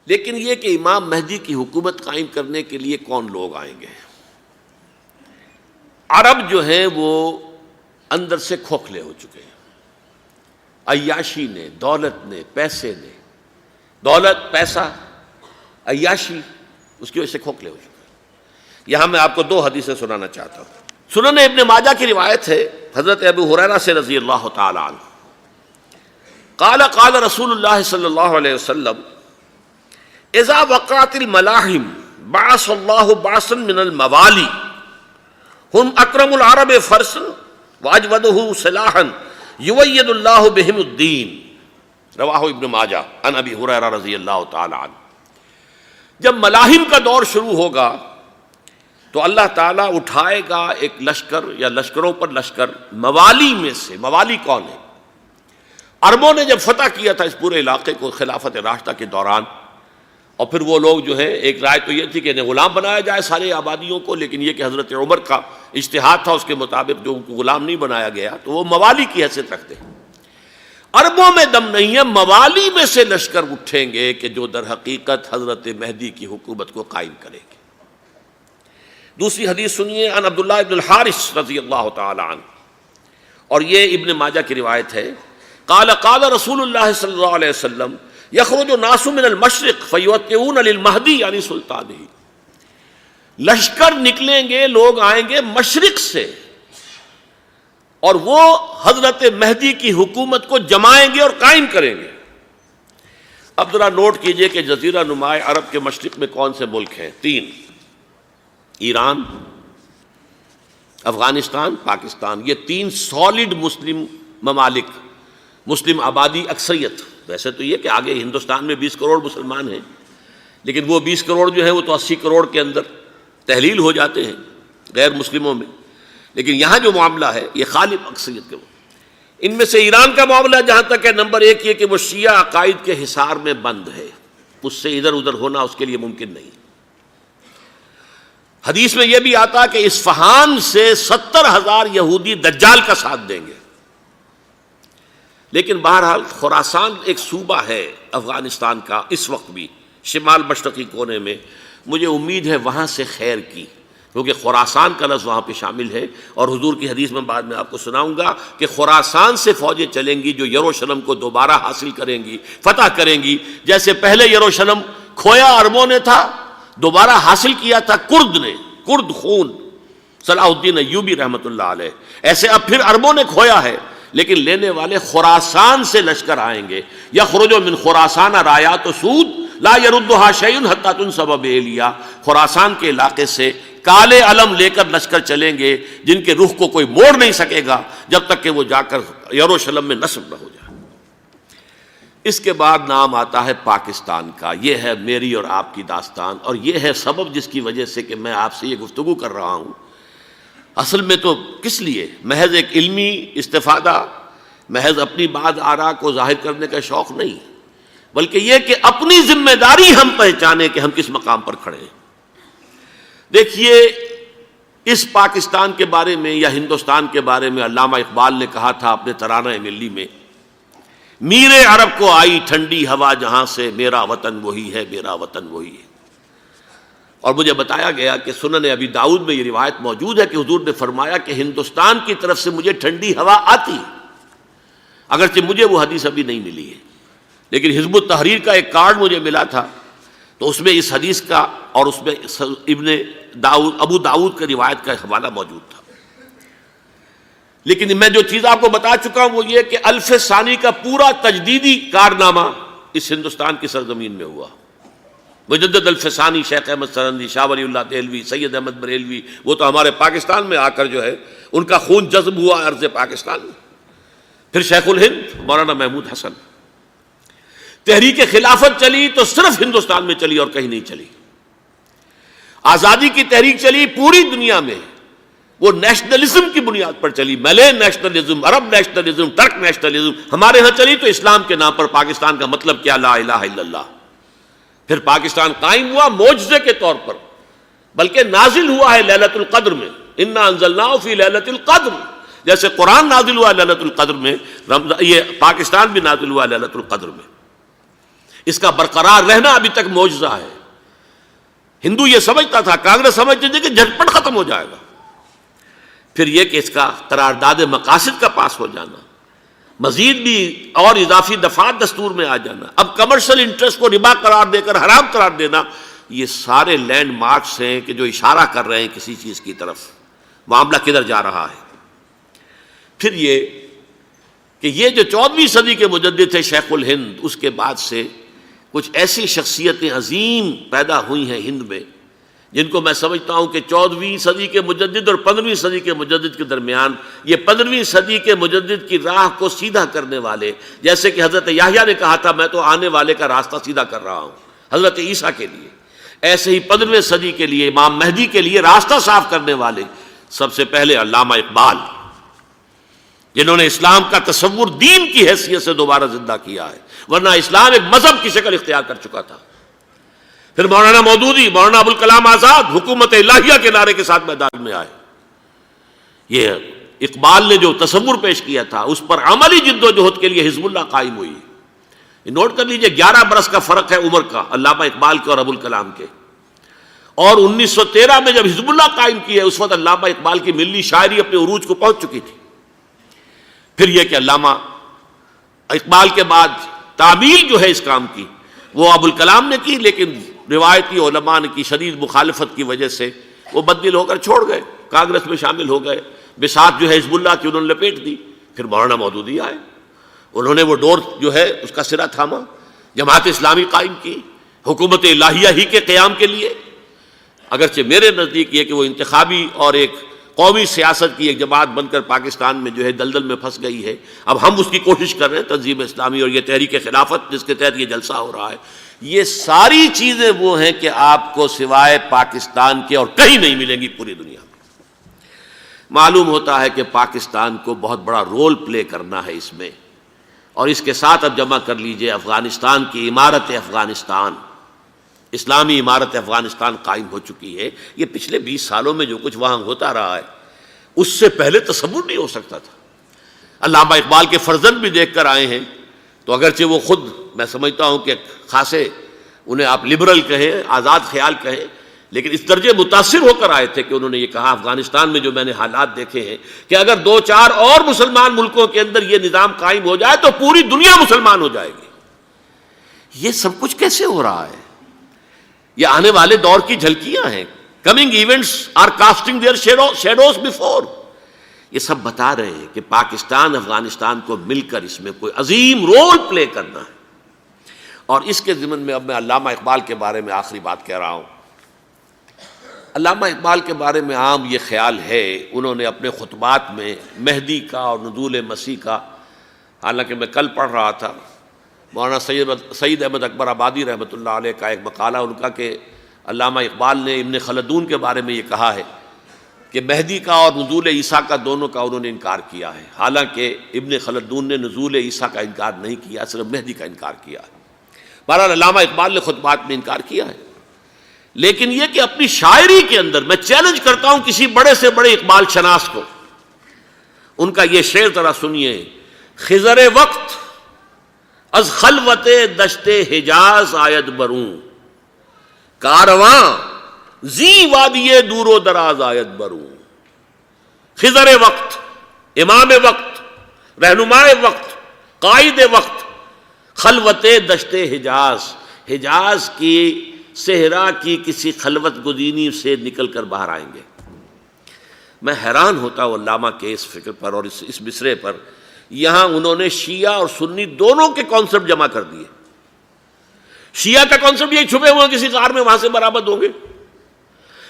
لیکن یہ کہ امام مہدی کی حکومت قائم کرنے کے لیے کون لوگ آئیں گے؟ عرب جو ہیں وہ اندر سے کھوکھلے ہو چکے ہیں، عیاشی نے، دولت نے، پیسے نے، دولت، پیسہ، عیاشی، اس کی وجہ سے کھوکھلے ہو چکے ہیں۔ یہاں میں آپ کو دو حدیثیں سنانا چاہتا ہوں۔ سنن ابن ماجہ کی روایت ہے حضرت ابو ہریرہ سے رضی اللہ تعالی عنہ، قال قال رسول اللہ صلی اللہ علیہ وسلم اذا وقعت الملاحم بعث اللہ بعثا من الموالی ہم اکرم العرب فرسا واجودہ سلاحا یوید اللہ بہم الدین، رواہ ابن ماجہ عن ابی ہریرہ رضی اللہ تعالی عنہ۔ جب ملاحم کا دور شروع ہوگا تو اللہ تعالیٰ اٹھائے گا ایک لشکر یا لشکروں پر لشکر موالی میں سے۔ موالی کون ہے؟ عربوں نے جب فتح کیا تھا اس پورے علاقے کو خلافت راشدہ کے دوران، اور پھر وہ لوگ جو ہے، ایک رائے تو یہ تھی کہ انہیں غلام بنایا جائے سارے آبادیوں کو، لیکن یہ کہ حضرت عمر کا اجتہاد تھا، اس کے مطابق جو ان کو غلام نہیں بنایا گیا تو وہ موالی کی حیثیت رکھتے ہیں۔ عربوں میں دم نہیں ہے، موالی میں سے لشکر اٹھیں گے کہ جو در حقیقت حضرت مہدی کی حکومت کو قائم کریں گے۔ دوسری حدیث سنیے، عن عبداللہ ابن الحارث رضی اللہ تعالی عنہ، اور یہ ابن ماجہ کی روایت ہے، قال قال رسول اللہ صلی اللہ علیہ وسلم یخرج الناس من المشرق فیوطئون للمہدی یعنی سلطانہ، لشکر نکلیں گے، لوگ آئیں گے مشرق سے، اور وہ حضرت مہدی کی حکومت کو جمائیں گے اور قائم کریں گے۔ اب ذرا نوٹ کیجئے کہ جزیرہ نما عرب کے مشرق میں کون سے ملک ہیں؟ تین: ایران، افغانستان، پاکستان۔ یہ تین سالڈ مسلم ممالک، مسلم آبادی اکثریت۔ ویسے تو یہ کہ آگے ہندوستان میں 20 کروڑ مسلمان ہیں، لیکن وہ 20 کروڑ جو ہے وہ تو 80 کروڑ کے اندر تحلیل ہو جاتے ہیں غیر مسلموں میں، لیکن یہاں جو معاملہ ہے یہ غالب اکثریت کے۔ ان میں سے ایران کا معاملہ جہاں تک ہے، نمبر ایک یہ کہ وہ شیعہ عقائد کے حصار میں بند ہے، اس سے ادھر ادھر ہونا اس کے لیے ممکن نہیں۔ حدیث میں یہ بھی آتا کہ اصفہان سے 70,000 یہودی دجال کا ساتھ دیں گے۔ لیکن بہرحال خراسان ایک صوبہ ہے افغانستان کا اس وقت بھی، شمال مشرقی کونے میں، مجھے امید ہے وہاں سے خیر کی، کیونکہ خراسان کا لفظ وہاں پہ شامل ہے، اور حضور کی حدیث میں بعد میں آپ کو سناؤں گا کہ خراسان سے فوجیں چلیں گی جو یروشلم کو دوبارہ حاصل کریں گی، فتح کریں گی۔ جیسے پہلے یروشلم کھویا عربوں نے تھا، دوبارہ حاصل کیا تھا کرد نے، کرد خون صلاح الدین ایوبی رحمۃ اللہ علیہ، ایسے اب پھر عربوں نے کھویا ہے، لیکن لینے والے خراسان سے لشکر آئیں گے۔ یخرج من خراسان رایات سود لا یردھا شیء حتی تنصب بإیلیا، خراسان کے علاقے سے کالے علم لے کر لشکر چلیں گے جن کے رخ کو کوئی موڑ نہیں سکے گا جب تک کہ وہ جا کر یروشلم میں نصب نہ ہو جائے۔ اس کے بعد نام آتا ہے پاکستان کا۔ یہ ہے میری اور آپ کی داستان، اور یہ ہے سبب جس کی وجہ سے کہ میں آپ سے یہ گفتگو کر رہا ہوں۔ اصل میں تو کس لیے؟ محض ایک علمی استفادہ، محض اپنی بات آراء کو ظاہر کرنے کا شوق نہیں، بلکہ یہ کہ اپنی ذمہ داری ہم پہچانیں کہ ہم کس مقام پر کھڑے ہیں۔ دیکھیے، اس پاکستان کے بارے میں یا ہندوستان کے بارے میں علامہ اقبال نے کہا تھا اپنے ترانہ ملی میں، میر عرب کو آئی ٹھنڈی ہوا جہاں سے، میرا وطن وہی ہے، میرا وطن وہی ہے۔ اور مجھے بتایا گیا کہ سنن ابی داؤد میں یہ روایت موجود ہے کہ حضور نے فرمایا کہ ہندوستان کی طرف سے مجھے ٹھنڈی ہوا آتی ہے، اگرچہ مجھے وہ حدیث ابھی نہیں ملی ہے، لیکن حزب التحریر کا ایک کارڈ مجھے ملا تھا، تو اس میں اس حدیث کا اور اس میں ابو داؤد کی روایت کا حوالہ موجود تھا۔ لیکن میں جو چیز آپ کو بتا چکا ہوں وہ یہ کہ الف ثانی کا پورا تجدیدی کارنامہ اس ہندوستان کی سرزمین میں ہوا۔ مجدد الف ثانی شیخ احمد سرندی، شاہ ولی اللہ دہلوی، سید احمد بریلوی، وہ تو ہمارے پاکستان میں آ کر جو ہے ان کا خون جذب ہوا ارض پاکستان میں۔ پھر شیخ الہند مولانا محمود حسن۔ تحریک خلافت چلی تو صرف ہندوستان میں چلی اور کہیں نہیں چلی۔ آزادی کی تحریک چلی پوری دنیا میں، وہ نیشنلزم کی بنیاد پر چلی، ملے نیشنلزم، عرب نیشنلزم، ترک نیشنلزم۔ ہمارے ہاں چلی تو اسلام کے نام پر، پاکستان کا مطلب کیا؟ لا الہ الا اللہ۔ پھر پاکستان قائم ہوا معجزے کے طور پر، بلکہ نازل ہوا ہے لیلۃ القدر میں، انا انزلناہ فی لیلۃ القدر، جیسے قرآن نازل ہوا لیلۃ القدر میں، یہ پاکستان بھی نازل ہوا لیلۃ القدر میں۔ اس کا برقرار رہنا ابھی تک معجزہ ہے۔ ہندو یہ سمجھتا تھا، کانگریس سمجھتی تھی کہ جھٹپٹ ختم ہو جائے گا۔ پھر یہ کہ اس کا قرارداد مقاصد کا پاس ہو جانا، مزید بھی اور اضافی دفعات دستور میں آ جانا، اب کمرشل انٹرسٹ کو ربا قرار دے کر حرام قرار دینا، یہ سارے لینڈ مارکس ہیں کہ جو اشارہ کر رہے ہیں کسی چیز کی طرف، معاملہ کدھر جا رہا ہے۔ پھر یہ کہ یہ جو 14ویں صدی کے مجدد تھے شیخ الہند، اس کے بعد سے کچھ ایسی شخصیتیں عظیم پیدا ہوئی ہیں ہند میں، جن کو میں سمجھتا ہوں کہ 14ویں صدی کے مجدد اور 15ویں صدی کے مجدد کے درمیان یہ 15ویں صدی کے مجدد کی راہ کو سیدھا کرنے والے، جیسے کہ حضرت یحییٰ نے کہا تھا میں تو آنے والے کا راستہ سیدھا کر رہا ہوں حضرت عیسیٰ کے لیے، ایسے ہی 15ویں صدی کے لیے امام مہدی کے لیے راستہ صاف کرنے والے سب سے پہلے علامہ اقبال، جنہوں نے اسلام کا تصور دین کی حیثیت سے دوبارہ زندہ کیا ہے، ورنہ اسلام ایک مذہب کی شکل اختیار کر چکا تھا۔ پھر مولانا مودودی، مولانا ابوالکلام آزاد حکومت الہیہ کے نعرے کے ساتھ میدان میں آئے۔ یہ اقبال نے جو تصور پیش کیا تھا اس پر عملی جد و جہد کے لیے حزب اللہ قائم ہوئی۔ نوٹ کر لیجئے 11 برس کا فرق ہے عمر کا علامہ اقبال کے اور ابوالکلام کے، اور 1913 میں جب حزب اللہ قائم کی ہے اس وقت علامہ اقبال کی ملی شاعری اپنے عروج کو پہنچ چکی تھی۔ پھر یہ کہ علامہ اقبال کے بعد تعمیل جو ہے اس کام کی وہ ابوالکلام نے کی، لیکن روایتی علماء نے کی شدید مخالفت کی وجہ سے وہ بددل ہو کر چھوڑ گئے، کانگریس میں شامل ہو گئے، بساط جو ہے حزب اللہ کی انہوں نے لپیٹ دی۔ پھر مولانا مودودی آئے، انہوں نے وہ ڈور جو ہے اس کا سرا تھاما، جماعت اسلامی قائم کی حکومت الہیہ ہی کے قیام کے لیے۔ اگرچہ میرے نزدیک یہ کہ وہ انتخابی اور ایک قومی سیاست کی ایک جماعت بن کر پاکستان میں جو ہے دلدل میں پھنس گئی ہے، اب ہم اس کی کوشش کر رہے ہیں، تنظیم اسلامی اور یہ تحریک خلافت جس کے تحت یہ جلسہ ہو رہا ہے، یہ ساری چیزیں وہ ہیں کہ آپ کو سوائے پاکستان کے اور کہیں نہیں ملیں گی پوری دنیا میں۔ معلوم ہوتا ہے کہ پاکستان کو بہت بڑا رول پلے کرنا ہے اس میں، اور اس کے ساتھ اب جمع کر لیجئے افغانستان کی عمارت افغانستان، اسلامی عمارت افغانستان قائم ہو چکی ہے۔ یہ پچھلے 20 سالوں میں جو کچھ وہاں ہوتا رہا ہے اس سے پہلے تصور نہیں ہو سکتا تھا۔ علامہ اقبال کے فرزند بھی دیکھ کر آئے ہیں، تو اگرچہ وہ خود میں سمجھتا ہوں کہ خاصے انہیں آپ لبرل کہیں، آزاد خیال کہیں، لیکن اس درجے متاثر ہو کر آئے تھے کہ انہوں نے یہ کہا افغانستان میں جو میں نے حالات دیکھے ہیں کہ اگر 2-4 اور مسلمان ملکوں کے اندر یہ نظام قائم ہو جائے تو پوری دنیا مسلمان ہو جائے گی۔ یہ سب کچھ کیسے ہو رہا ہے؟ یہ آنے والے دور کی جھلکیاں ہیں۔ Coming events are casting their shadows before. یہ سب بتا رہے ہیں کہ پاکستان افغانستان کو مل کر اس میں کوئی عظیم رول پلے کرنا ہے۔ اور اس کے ضمن میں اب میں علامہ اقبال کے بارے میں آخری بات کہہ رہا ہوں۔ علامہ اقبال کے بارے میں عام یہ خیال ہے، انہوں نے اپنے خطبات میں مہدی کا اور نزول مسیح کا، حالانکہ میں کل پڑھ رہا تھا مولانا سید احمد اکبر آبادی رحمۃ اللہ علیہ کا ایک مقالہ ان کا کہ علامہ اقبال نے ابن خلدون کے بارے میں یہ کہا ہے کہ مہدی کا اور نزول عیسیٰ کا دونوں کا انہوں نے انکار کیا ہے، حالانکہ ابن خلدون نے نزول عیسیٰ کا انکار نہیں کیا، صرف مہدی کا انکار کیا ہے۔ بہرحال علامہ اقبال نے خطبات میں انکار کیا ہے، لیکن یہ کہ اپنی شاعری کے اندر میں چیلنج کرتا ہوں کسی بڑے سے بڑے اقبال شناس کو، ان کا یہ شعر ذرا سنیے: خضر وقت از خلوت دشت حجاز آید بروں، کارواں زی وادی دور و دراز آید بروں۔ خضر وقت، امام وقت، رہنمائے وقت، قائد وقت، خلوت دشت حجاز، حجاز کی صحرا کی کسی خلوت گزینی سے نکل کر باہر آئیں گے۔ میں حیران ہوتا ہوں علامہ کے اس فکر پر اور اس مصرے پر۔ یہاں انہوں نے شیعہ اور سنی دونوں کے کانسیپٹ جمع کر دیے۔ شیعہ کا کانسیپٹ یہ چھپے ہوئے کسی غار میں وہاں سے برآمد ہوں گے،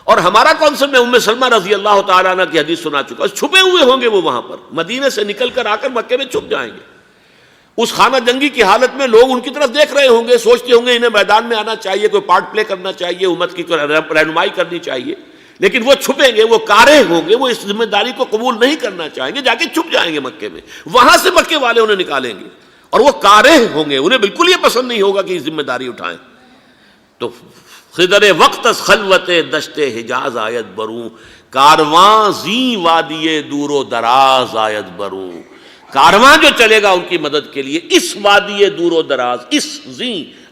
اور ہمارا کانسیپٹ میں ام سلمہ رضی اللہ تعالیٰ عنہ کی حدیث سنا چکا، چھپے ہوئے ہوں گے وہ وہاں پر، مدینے سے نکل کر آ کر مکے میں چھپ جائیں گے۔ اس خانہ جنگی کی حالت میں لوگ ان کی طرف دیکھ رہے ہوں گے، سوچتے ہوں گے انہیں میدان میں آنا چاہیے، کوئی پارٹ پلے کرنا چاہیے، امت کی رہنمائی کرنی چاہیے، لیکن وہ چھپیں گے، وہ کارے ہوں گے، وہ اس ذمہ داری کو قبول نہیں کرنا چاہیں گے، جا کے چھپ جائیں گے مکے میں، وہاں سے مکے والے انہیں نکالیں گے، اور وہ کارے ہوں گے، انہیں بالکل یہ پسند نہیں ہوگا کہ یہ ذمہ داری اٹھائیں۔ تو خضر وقت از خلوت دشت حجاز آید بروں، کارواں زی وادی دور و دراز آید بروں۔ کارواں جو چلے گا ان کی مدد کے لیے اس وادی دور و دراز، اس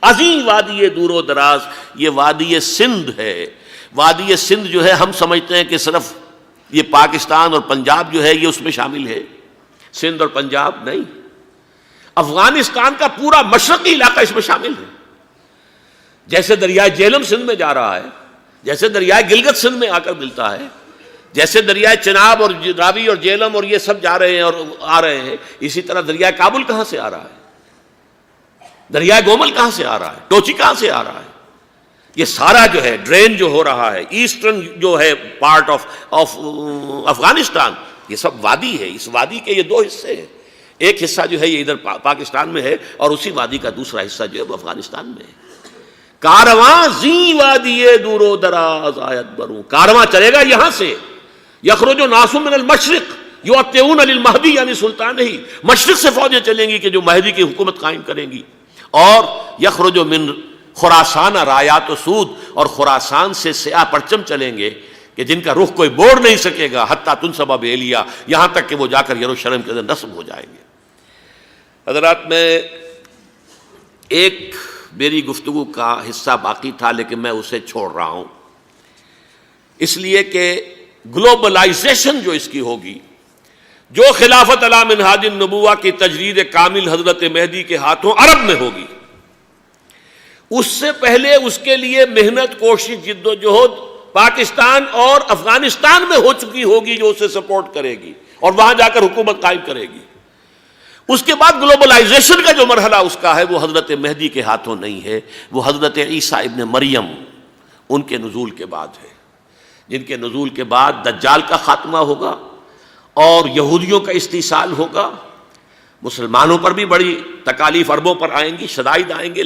عظیم وادی دور و دراز، یہ وادی سندھ ہے۔ وادی سندھ جو ہے ہم سمجھتے ہیں کہ صرف یہ پاکستان اور پنجاب جو ہے یہ اس میں شامل ہے، سندھ اور پنجاب نہیں، افغانستان کا پورا مشرقی علاقہ اس میں شامل ہے۔ جیسے دریائے جہلم سندھ میں جا رہا ہے، جیسے دریائے گلگت سندھ میں آ کر ملتا ہے، جیسے دریائے چناب اور راوی اور جہلم اور یہ سب جا رہے ہیں اور آ رہے ہیں، اسی طرح دریائے کابل کہاں سے آ رہا ہے، دریائے گومل کہاں سے آ رہا ہے، ٹوچی کہاں سے آ رہا ہے، یہ سارا جو ہے ڈرین جو ہو رہا ہے، ایسٹرن جو ہے پارٹ آف افغانستان، یہ سب وادی ہے۔ اس وادی کے یہ دو حصے ہیں، ایک حصہ جو ہے یہ ادھر پاکستان میں ہے اور اسی وادی کا دوسرا حصہ جو ہے وہ افغانستان میں ہے۔ کارواں زی وادی دور و دراز آیت بروں، کارواں چلے گا یہاں سے، یخرج ناس من المشرق یؤتون للمہدی یعنی سلطان ہی، مشرق سے فوجیں چلیں گی کہ جو مہدی کی حکومت قائم کریں گی، اور یخرج من خراسان رایات و سود، اور خراسان سے سیاہ پرچم چلیں گے کہ جن کا رخ کوئی موڑ نہیں سکے گا، حتیٰ تنصب بیلیا، یہاں تک کہ وہ جا کر یروشلم کے اندر نصب ہو جائیں گے۔ حضرات، میں ایک میری گفتگو کا حصہ باقی تھا لیکن میں اسے چھوڑ رہا ہوں، اس لیے کہ گلوبلائزیشن جو اس کی ہوگی، جو خلافت علی منہاج النبوہ کی تجرید کامل حضرت مہدی کے ہاتھوں عرب میں ہوگی، اس سے پہلے اس کے لیے محنت، کوشش، جد و جہد پاکستان اور افغانستان میں ہو چکی ہوگی جو اسے سپورٹ کرے گی اور وہاں جا کر حکومت قائم کرے گی۔ اس کے بعد گلوبلائزیشن کا جو مرحلہ اس کا ہے وہ حضرت مہدی کے ہاتھوں نہیں ہے، وہ حضرت عیسیٰ ابن مریم ان کے نزول کے بعد ہے، جن کے نزول کے بعد دجال کا خاتمہ ہوگا اور یہودیوں کا استحصال ہوگا، مسلمانوں پر بھی بڑی تکالیف عربوں پر آئیں گی، شدائد آئیں گے۔